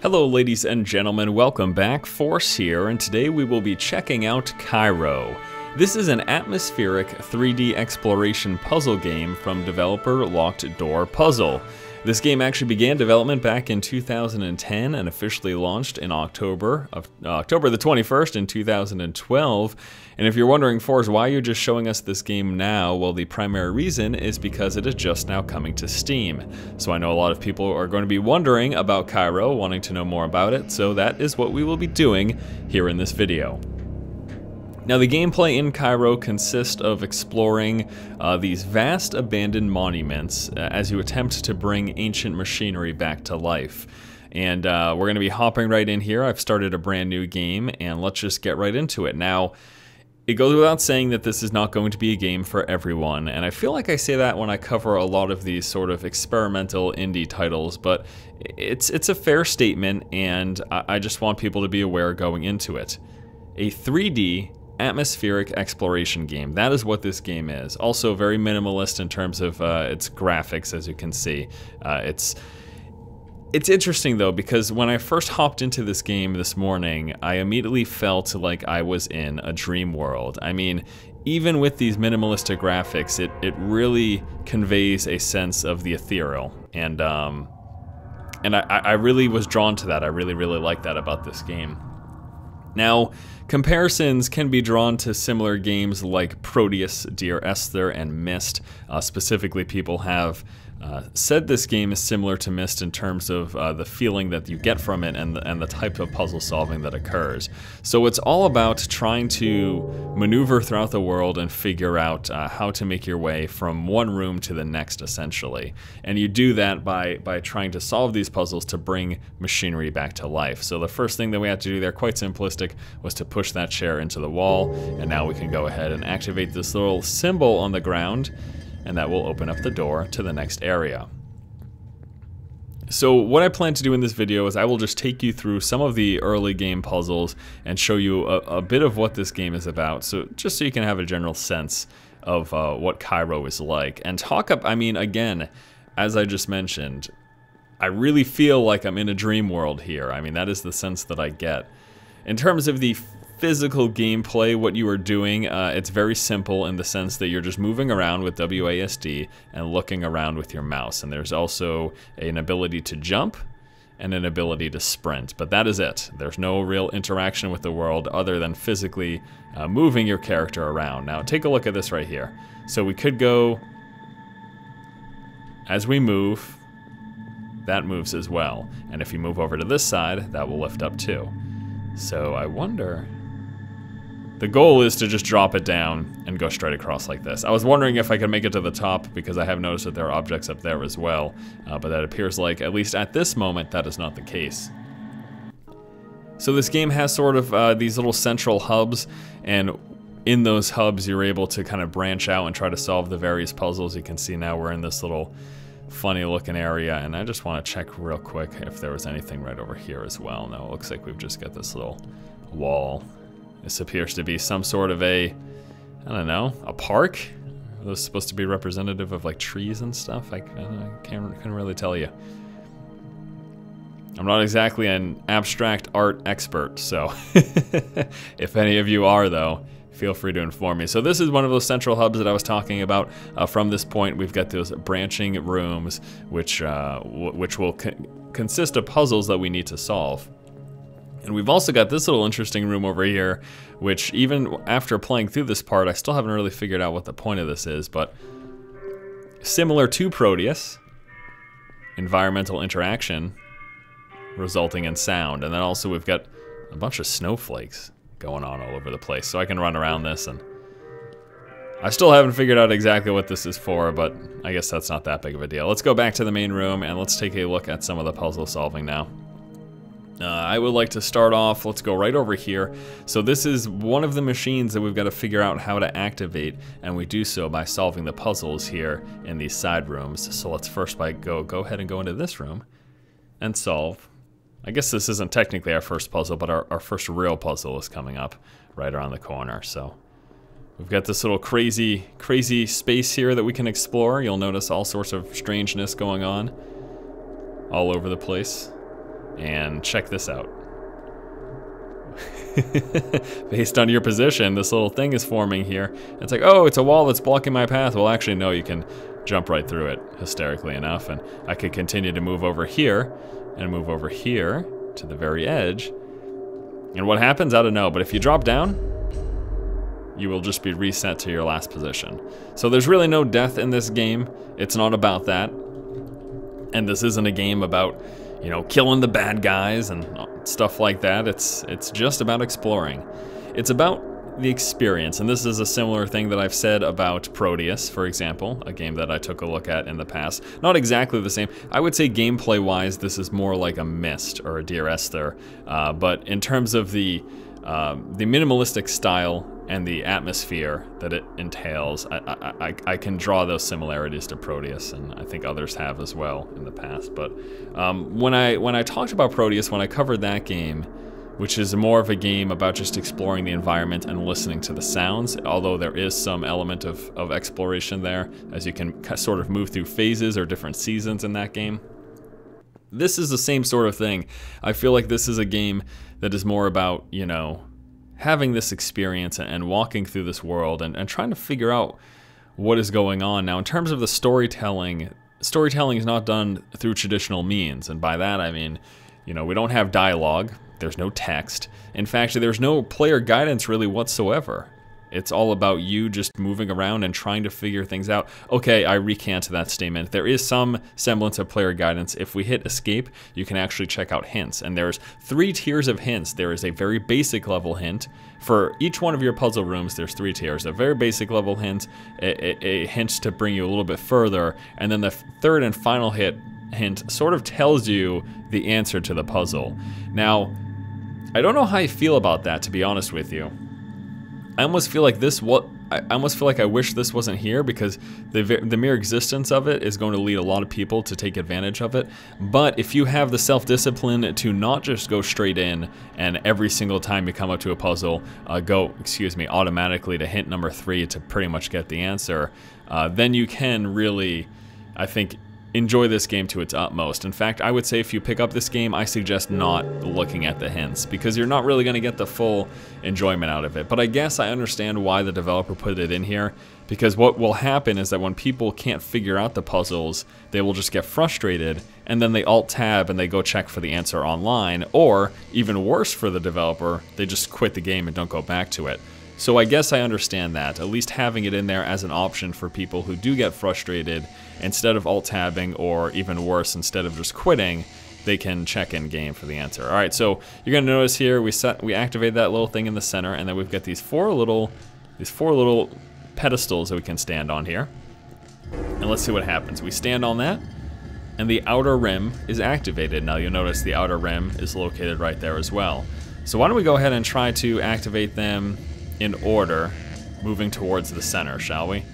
Hello ladies and gentlemen, welcome back, Force here, and today we will be checking out Kairo. This is an atmospheric 3D exploration puzzle game from developer Locked Door Puzzle. This game actually began development back in 2010 and officially launched in October the 21st in 2012. And if you're wondering, Force, why you're just showing us this game now, well, the primary reason is because it is just now coming to Steam. So I know a lot of people are going to be wondering about Kairo, wanting to know more about it, so that is what we will be doing here in this video. Now, the gameplay in Kairo consists of exploring these vast abandoned monuments as you attempt to bring ancient machinery back to life. And we're going to be hopping right in here. I've started a brand new game, and let's just get right into it. Now, it goes without saying that this is not going to be a game for everyone, and I feel like I say that when I cover a lot of these sort of experimental indie titles, but it's a fair statement, and I just want people to be aware going into it. A 3D atmospheric exploration game. That is what this game is. Also very minimalist in terms of its graphics, as you can see. It's interesting though, because when I first hopped into this game this morning, I immediately felt like I was in a dream world. I mean, even with these minimalistic graphics, it really conveys a sense of the ethereal, and I really was drawn to that. I really like that about this game. Now, comparisons can be drawn to similar games like Proteus, Dear Esther, and Myst. Specifically, people have said this game is similar to Myst in terms of the feeling that you get from it and the type of puzzle solving that occurs. So it's all about trying to maneuver throughout the world and figure out how to make your way from one room to the next, essentially. And you do that by trying to solve these puzzles to bring machinery back to life. So the first thing that we had to do there, quite simplistic, was to push that chair into the wall, and now we can go ahead and activate this little symbol on the ground, and that will open up the door to the next area. So what I plan to do in this video is I will just take you through some of the early game puzzles and show you a bit of what this game is about, so just so you can have a general sense of what Kairo is like. And talk up, I mean, again, as I just mentioned, I really feel like I'm in a dream world here. I mean, that is the sense that I get. In terms of the physical gameplay, what you are doing, it's very simple in the sense that you're just moving around with WASD and looking around with your mouse. And there's also an ability to jump and an ability to sprint, but that is it. There's no real interaction with the world other than physically moving your character around. Now, take a look at this right here. So we could go, as we move, that moves as well. And if you move over to this side, that will lift up too. So I wonder, the goal is to just drop it down and go straight across like this. I was wondering if I could make it to the top because I have noticed that there are objects up there as well, but that appears like, at least at this moment, that is not the case. So this game has sort of these little central hubs, and in those hubs you're able to kind of branch out and try to solve the various puzzles. You can see now we're in this little funny looking area, and I just want to check real quick if there was anything right over here as well. No, it looks like we've just got this little wall. This appears to be some sort of I don't know, a park? Are those supposed to be representative of like trees and stuff? I couldn't really tell you. I'm not exactly an abstract art expert, so if any of you are though, feel free to inform me. So this is one of those central hubs that I was talking about. From this point, we've got those branching rooms, which will consist of puzzles that we need to solve. And we've also got this little interesting room over here, which even after playing through this part, I still haven't really figured out what the point of this is, but similar to Proteus, environmental interaction resulting in sound. And then also we've got a bunch of snowflakes going on all over the place, so I can run around this, and I still haven't figured out exactly what this is for, but I guess that's not that big of a deal. Let's go back to the main room and let's take a look at some of the puzzle solving now. I would like to start off, let's go right over here. So this is one of the machines that we've got to figure out how to activate, and we do so by solving the puzzles here in these side rooms. So let's first go ahead and go into this room and solve. I guess this isn't technically our first puzzle, but our first real puzzle is coming up right around the corner. So we've got this little crazy space here that we can explore. You'll notice all sorts of strangeness going on all over the place. And check this out. Based on your position, this little thing is forming here. It's like, oh, it's a wall that's blocking my path. Well, actually, no, you can jump right through it, hysterically enough. And I could continue to move over here and move over here to the very edge. And what happens? I don't know. But if you drop down, you will just be reset to your last position. So there's really no death in this game. It's not about that. And this isn't a game about, you know, killing the bad guys and stuff like that. It's just about exploring. It's about the experience, and this is a similar thing that I've said about Proteus, for example, a game that I took a look at in the past. Not exactly the same. I would say gameplay-wise, this is more like a Myst or a Dear Esther, but in terms of the minimalistic style and the atmosphere that it entails, I can draw those similarities to Proteus, and I think others have as well in the past. But when I talked about Proteus, when I covered that game, which is more of a game about just exploring the environment and listening to the sounds, although there is some element of exploration there, as you can sort of move through phases or different seasons in that game. This is the same sort of thing. I feel like this is a game that is more about, you know, having this experience and walking through this world and trying to figure out what is going on. Now, in terms of the storytelling is not done through traditional means, and by that I mean, you know, we don't have dialogue. There's no text. In fact, there's no player guidance really whatsoever. It's all about you just moving around and trying to figure things out. Okay, I recant that statement. There is some semblance of player guidance. If we hit escape, you can actually check out hints. And there's 3 tiers of hints. There is a very basic level hint. For each one of your puzzle rooms, there's 3 tiers. A very basic level hint, a hint to bring you a little bit further, and then the third and final hint sort of tells you the answer to the puzzle. Now, I don't know how I feel about that, to be honest with you. I almost feel like I wish this wasn't here, because the mere existence of it is going to lead a lot of people to take advantage of it. But if you have the self-discipline to not just go straight in and every single time you come up to a puzzle, automatically to hint number 3 to pretty much get the answer, then you can really, I think, enjoy this game to its utmost. In fact, I would say if you pick up this game, I suggest not looking at the hints, because you're not really going to get the full enjoyment out of it. But I guess I understand why the developer put it in here, because what will happen is that when people can't figure out the puzzles, they will just get frustrated, and then they alt-tab and they go check for the answer online, or even worse for the developer, they just quit the game and don't go back to it. So I guess I understand that, at least having it in there as an option for people who do get frustrated. Instead of alt-tabbing, or even worse, instead of just quitting, they can check in game for the answer. All right, so you're gonna notice here we activate that little thing in the center, and then we've got these four little pedestals that we can stand on here. And let's see what happens. We stand on that, and the outer rim is activated. Now you'll notice the outer rim is located right there as well. So why don't we go ahead and try to activate them in order, moving towards the center, shall we?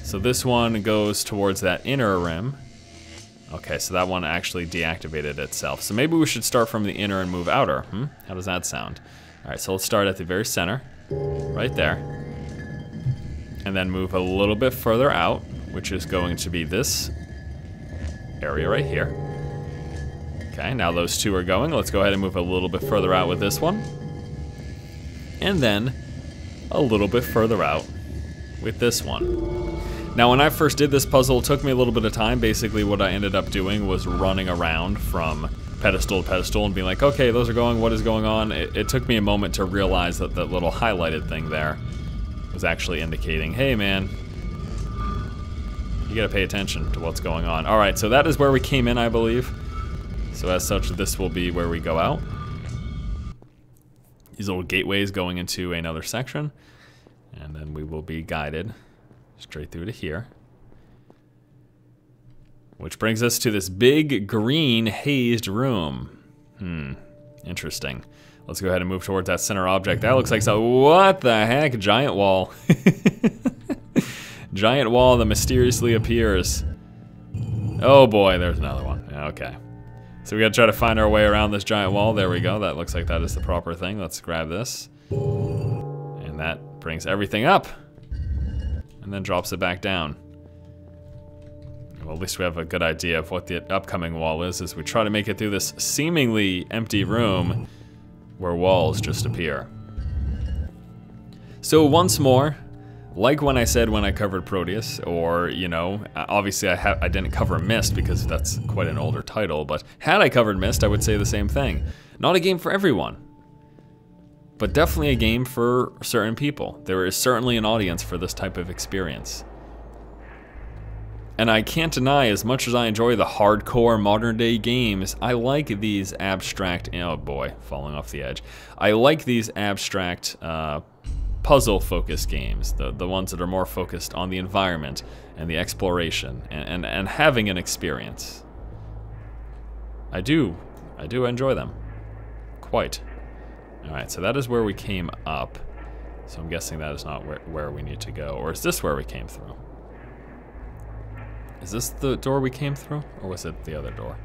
So this one goes towards that inner rim. Okay, so that one actually deactivated itself. So maybe we should start from the inner and move outer. How does that sound? All right, so let's start at the very center, right there. And then move a little bit further out, which is going to be this area right here. Okay, now those two are going. Let's go ahead and move a little bit further out with this one. And then a little bit further out with this one. Now, when I first did this puzzle, it took me a little bit of time. Basically, what I ended up doing was running around from pedestal to pedestal and being like, okay, those are going, what is going on? It took me a moment to realize that that little highlighted thing there was actually indicating, hey man, you gotta pay attention to what's going on. All right, so that is where we came in, I believe. So as such, this will be where we go out. These little gateways going into another section, and then we will be guided straight through to here. Which brings us to this big green hazed room. Interesting. Let's go ahead and move towards that center object. That looks like so. What the heck? Giant wall. Giant wall that mysteriously appears. Oh boy, there's another one. Okay. So we gotta try to find our way around this giant wall. There we go. That looks like that is the proper thing. Let's grab this. And that brings everything up. And then drops it back down. Well, at least we have a good idea of what the upcoming wall is as we try to make it through this seemingly empty room where walls just appear. So once more, like when I said when I covered Proteus, or, you know, obviously I didn't cover Myst because that's quite an older title, but had I covered Myst, I would say the same thing. Not a game for everyone, but definitely a game for certain people. There is certainly an audience for this type of experience. And I can't deny, as much as I enjoy the hardcore modern day games, I like these abstract, oh boy, falling off the edge. I like these abstract puzzle focused games, the ones that are more focused on the environment and the exploration and having an experience. I do enjoy them, quite. Alright, so that is where we came up. So I'm guessing that is not where we need to go. Or is this where we came through? Is this the door we came through? Or was it the other door?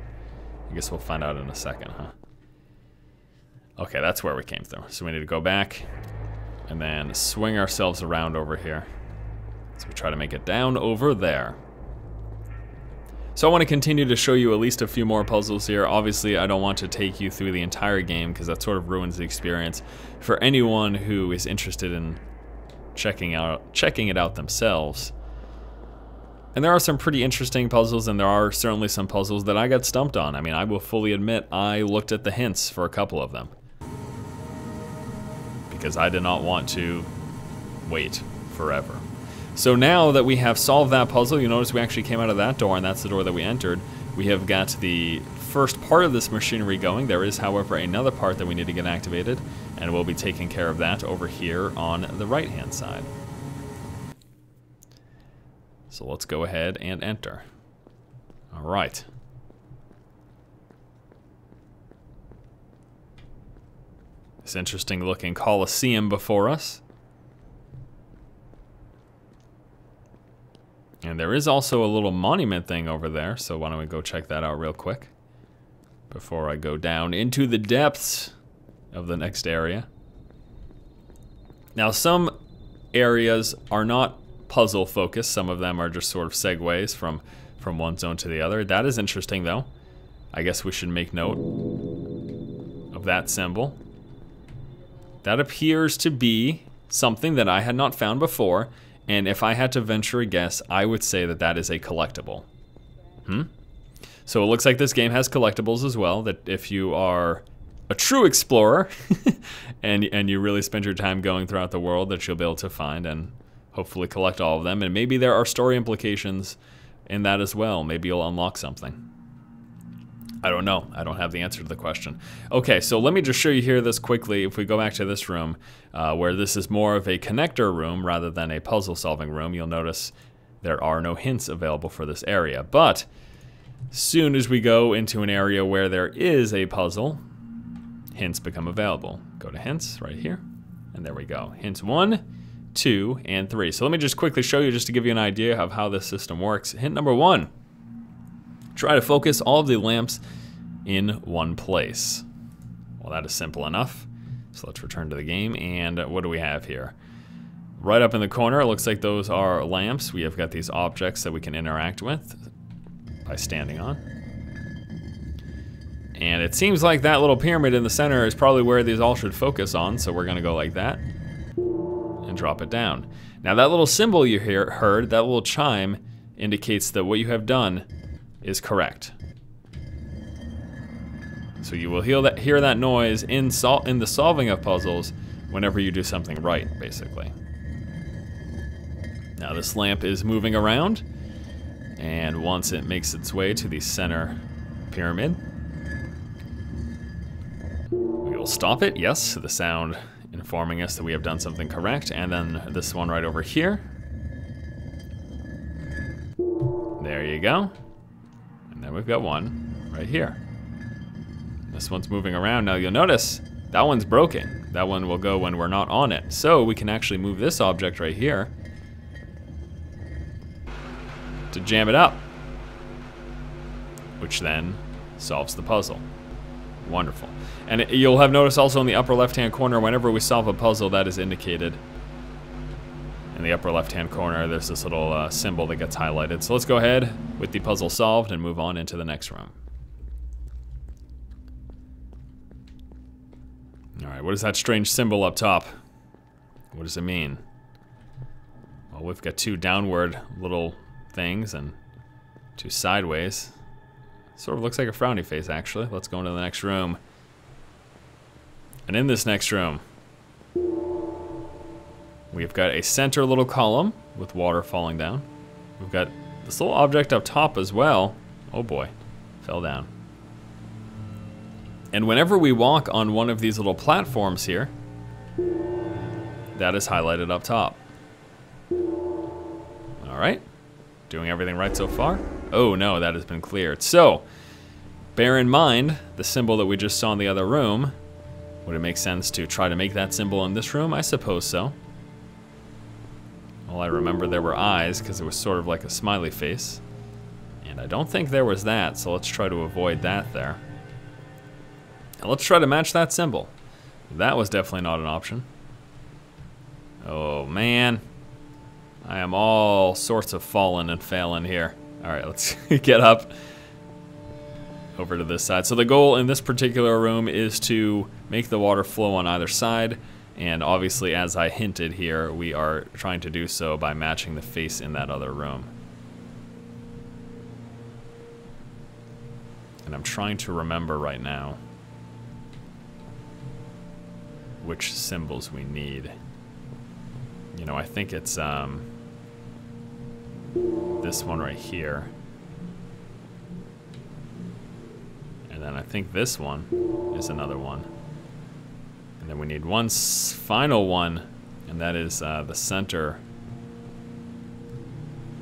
I guess we'll find out in a second, huh? Okay, that's where we came through. So we need to go back and then swing ourselves around over here. So we try to make it down over there. So I want to continue to show you at least a few more puzzles here. Obviously, I don't want to take you through the entire game because that sort of ruins the experience for anyone who is interested in checking it out themselves. And there are some pretty interesting puzzles, and there are certainly some puzzles that I got stumped on. I mean, I will fully admit I looked at the hints for a couple of them, because I did not want to wait forever. So now that we have solved that puzzle, you notice we actually came out of that door, and that's the door that we entered. We have got the first part of this machinery going. There is, however, another part that we need to get activated, and we'll be taking care of that over here on the right-hand side. So let's go ahead and enter. All right. This interesting looking Colosseum before us. And there is also a little monument thing over there, so why don't we go check that out real quick before I go down into the depths of the next area. Now, some areas are not puzzle focused. Some of them are just sort of segues from one zone to the other. That is interesting, though. I guess we should make note of that symbol. That appears to be something that I had not found before, and if I had to venture a guess, I would say that that is a collectible. So it looks like this game has collectibles as well, that if you are a true explorer and you really spend your time going throughout the world, that you'll be able to find and hopefully collect all of them. And maybe there are story implications in that as well. Maybe you'll unlock something. I don't know. I don't have the answer to the question. Okay, so let me just show you here this quickly. If we go back to this room, where this is more of a connector room rather than a puzzle solving room, you'll notice there are no hints available for this area. But soon as we go into an area where there is a puzzle, hints become available. Go to hints right here, and there we go. Hints 1, 2, and 3. So let me just quickly show you just to give you an idea of how this system works. Hint number 1, try to focus all of the lamps in one place. Well, that is simple enough. So let's return to the game, and what do we have here? Right up in the corner, it looks like those are lamps. We have got these objects that we can interact with by standing on. And it seems like that little pyramid in the center is probably where these all should focus on, so we're gonna go like that and drop it down. Now that little symbol you heard, that little chime, indicates that what you have done is correct. So you will hear that noise in the solving of puzzles whenever you do something right, basically. Now this lamp is moving around, and once it makes its way to the center pyramid, we will stop it. Yes, the sound informing us that we have done something correct. And then this one right over here. There you go. And then we've got one right here. This one's moving around. Now you'll notice that one's broken. That one will go when we're not on it. So we can actually move this object right here to jam it up, which then solves the puzzle. Wonderful. And you'll have noticed also in the upper left-hand corner, whenever we solve a puzzle, that is indicated in the upper left-hand corner, there's this little symbol that gets highlighted. So let's go ahead with the puzzle solved and move on into the next room. Alright, what is that strange symbol up top? What does it mean? Well, we've got 2 downward little things and 2 sideways. Sort of looks like a frowny face, actually. Let's go into the next room. And in this next room, we've got a center little column with water falling down. We've got this little object up top as well. Oh boy, fell down. And whenever we walk on one of these little platforms here, that is highlighted up top. Alright, doing everything right so far? Oh no, that has been cleared. So, bear in mind the symbol that we just saw in the other room. Would it make sense to try to make that symbol in this room? I suppose so. Well, I remember there were eyes because it was sort of like a smiley face. And I don't think there was that, so let's try to avoid that there. And let's try to match that symbol. That was definitely not an option. Oh man. I am all sorts of falling and failing here. Alright, let's get up over to this side. So the goal in this particular room is to make the water flow on either side. And obviously, as I hinted here, we are trying to do so by matching the face in that other room. And I'm trying to remember right now which symbols we need. You know, I think it's this one right here. And then I think this one is another one. And then we need one final one, and that is the center,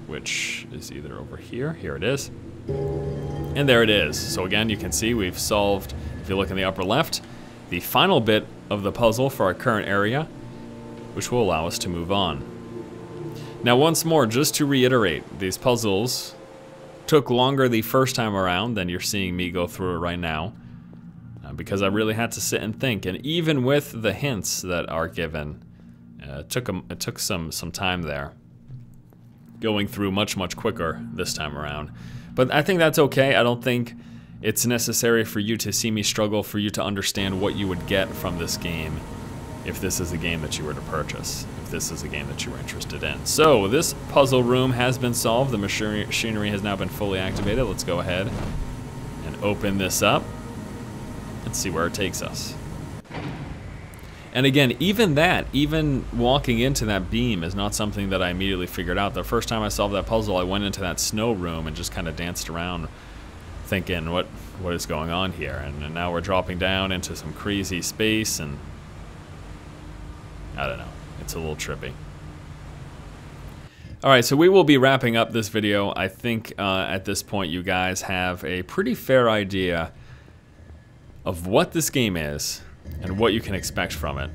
which is either over here. Here it is. And there it is. So again, you can see we've solved, if you look in the upper left, the final bit of the puzzle for our current area, which will allow us to move on. Now once more, just to reiterate, these puzzles took longer the first time around than you're seeing me go through it right now, because I really had to sit and think. And even with the hints that are given, it took some time there, going through much quicker this time around. But I think that's okay. I don't think it's necessary for you to see me struggle for you to understand what you would get from this game if this is a game that you were to purchase, if this is a game that you were interested in. So this puzzle room has been solved. The machinery has now been fully activated. Let's go ahead and open this up and see where it takes us. And again, even walking into that beam is not something that I immediately figured out. The first time I solved that puzzle, I went into that snow room and just kind of danced around thinking, what is going on here? And now we're dropping down into some crazy space, and I don't know, it's a little trippy. Alright, so we will be wrapping up this video. I think at this point you guys have a pretty fair idea of what this game is and what you can expect from it.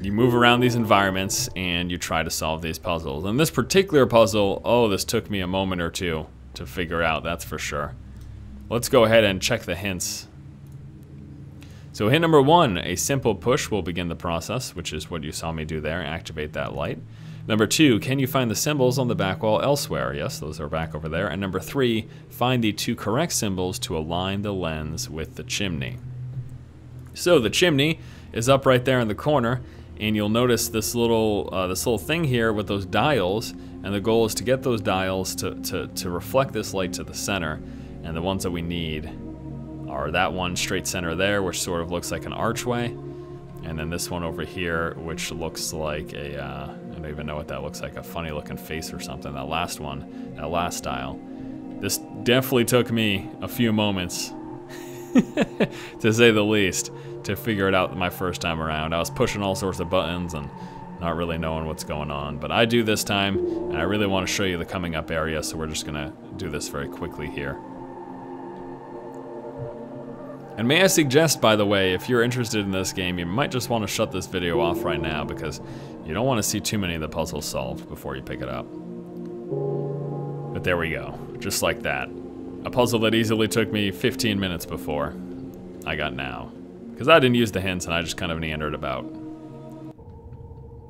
You move around these environments and you try to solve these puzzles. And this particular puzzle, oh, this took me a moment or two to figure out, that's for sure. Let's go ahead and check the hints. So hint number 1, a simple push will begin the process, which is what you saw me do there, activate that light. Number 2, can you find the symbols on the back wall elsewhere? Yes, those are back over there. And number 3, find the 2 correct symbols to align the lens with the chimney. So the chimney is up right there in the corner, and you'll notice this little thing here with those dials, and the goal is to get those dials to reflect this light to the center. And the ones that we need are that one straight center there, which sort of looks like an archway, and then this one over here, which looks like a, I don't even know what that looks like, a funny looking face or something, that last one, that last dial. This definitely took me a few moments, to say the least, to figure it out my first time around. I was pushing all sorts of buttons and not really knowing what's going on, but I do this time, and I really want to show you the coming up area, so we're just gonna do this very quickly here. And may I suggest, by the way, if you're interested in this game, you might just want to shut this video off right now, because you don't want to see too many of the puzzles solved before you pick it up. But there we go, just like that. A puzzle that easily took me 15 minutes before I got now. Because I didn't use the hints and I just kind of meandered about.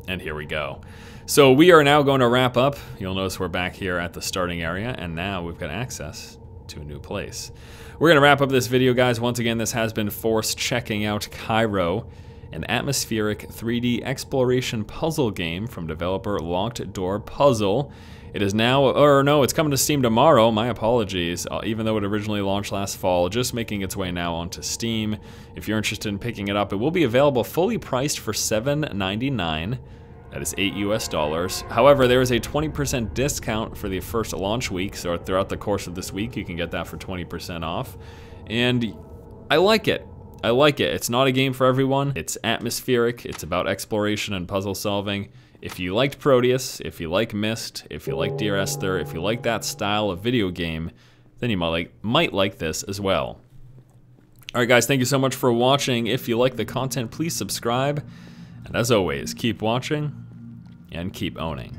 And here we go. So we are now going to wrap up. You'll notice we're back here at the starting area, and now we've got access to a new place. We're going to wrap up this video, guys. Once again, this has been Force checking out Kairo, an atmospheric 3D exploration puzzle game from developer Locked Door Puzzle. It is now, or no, it's coming to Steam tomorrow, my apologies, even though it originally launched last fall, just making its way now onto Steam. If you're interested in picking it up, it will be available fully priced for $7.99. That is $8 US. However, there is a 20% discount for the first launch week, so throughout the course of this week, you can get that for 20% off. And I like it. I like it. It's not a game for everyone. It's atmospheric. It's about exploration and puzzle solving. If you liked Proteus, if you like Myst, if you like Dear Esther, if you like that style of video game, then you might like this as well. Alright guys, thank you so much for watching. If you like the content, please subscribe. And as always, keep watching and keep owning.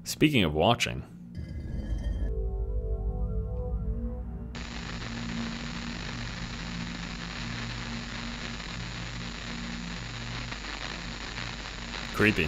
Speaking of watching, creepy.